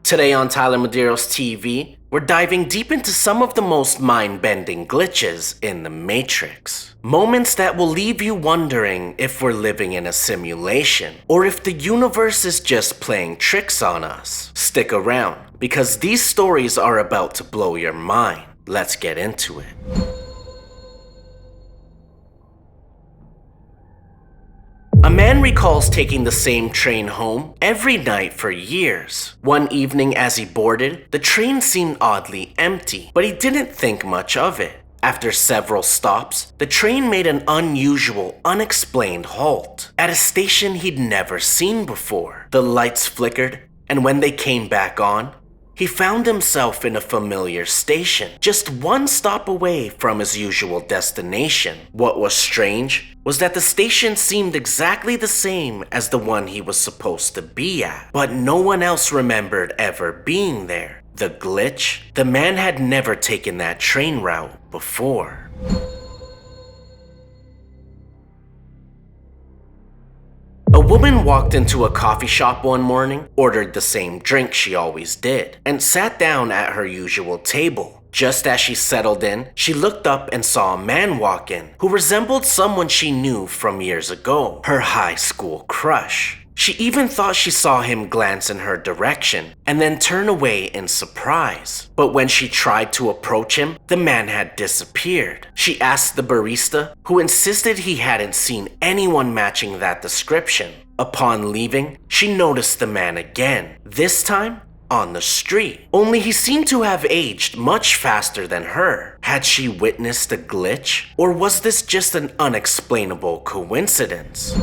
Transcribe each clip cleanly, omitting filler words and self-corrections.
Today on Tyler Medeiros TV, we're diving deep into some of the most mind-bending glitches in the Matrix. Moments that will leave you wondering if we're living in a simulation, or if the universe is just playing tricks on us. Stick around, because these stories are about to blow your mind. Let's get into it. A man recalls taking the same train home every night for years. One evening as he boarded, the train seemed oddly empty, but he didn't think much of it. After several stops, the train made an unusual, unexplained halt at a station he'd never seen before. The lights flickered, and when they came back on, he found himself in a familiar station, just one stop away from his usual destination. What was strange was that the station seemed exactly the same as the one he was supposed to be at, but no one else remembered ever being there. The glitch? The man had never taken that train route before. A woman walked into a coffee shop one morning, ordered the same drink she always did, and sat down at her usual table. Just as she settled in, she looked up and saw a man walk in who resembled someone she knew from years ago, her high school crush. She even thought she saw him glance in her direction and then turn away in surprise. But when she tried to approach him, the man had disappeared. She asked the barista, who insisted he hadn't seen anyone matching that description. Upon leaving, she noticed the man again, this time on the street. Only he seemed to have aged much faster than her. Had she witnessed a glitch, or was this just an unexplainable coincidence?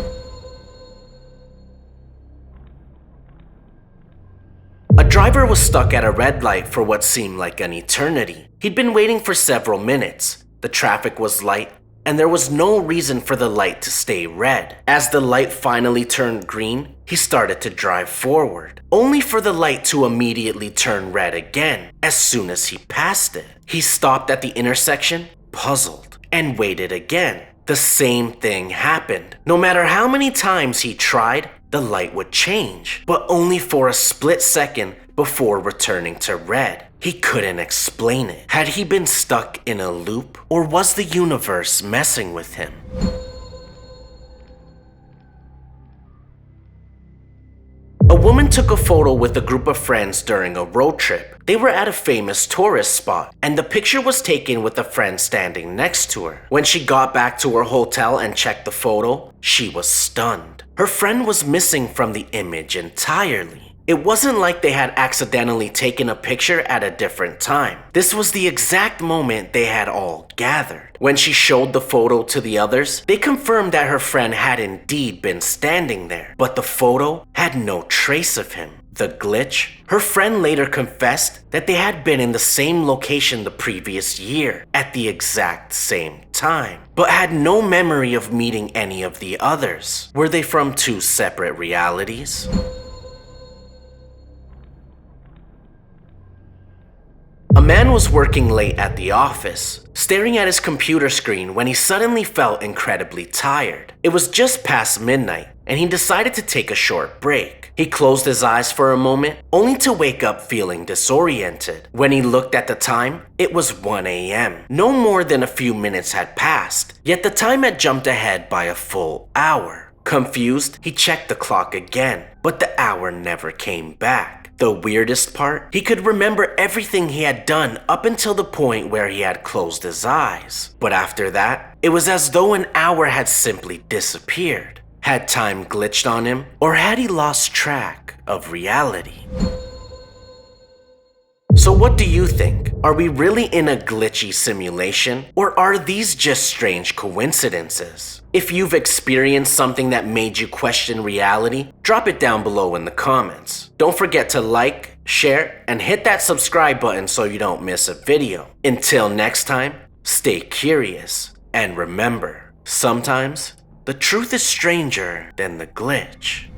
A driver was stuck at a red light for what seemed like an eternity. He'd been waiting for several minutes. The traffic was light, and there was no reason for the light to stay red. As the light finally turned green, he started to drive forward, only for the light to immediately turn red again as soon as he passed it. He stopped at the intersection, puzzled, and waited again. The same thing happened. No matter how many times he tried, the light would change, but only for a split second before returning to red. He couldn't explain it. Had he been stuck in a loop, or was the universe messing with him? A woman took a photo with a group of friends during a road trip. They were at a famous tourist spot, and the picture was taken with a friend standing next to her. When she got back to her hotel and checked the photo, she was stunned. Her friend was missing from the image entirely. It wasn't like they had accidentally taken a picture at a different time. This was the exact moment they had all gathered. When she showed the photo to the others, they confirmed that her friend had indeed been standing there, but the photo had no trace of him. The glitch? Her friend later confessed that they had been in the same location the previous year, at the exact same time, but had no memory of meeting any of the others. Were they from two separate realities? A man was working late at the office, staring at his computer screen when he suddenly felt incredibly tired. It was just past midnight, and he decided to take a short break. He closed his eyes for a moment, only to wake up feeling disoriented. When he looked at the time, it was 1 a.m. No more than a few minutes had passed, yet the time had jumped ahead by a full hour. Confused, he checked the clock again, but the hour never came back. The weirdest part? He could remember everything he had done up until the point where he had closed his eyes. But after that, it was as though an hour had simply disappeared. Had time glitched on him, or had he lost track of reality? So what do you think? Are we really in a glitchy simulation, or are these just strange coincidences? If you've experienced something that made you question reality, drop it down below in the comments. Don't forget to like, share, and hit that subscribe button so you don't miss a video. Until next time, stay curious, and remember, sometimes the truth is stranger than the glitch.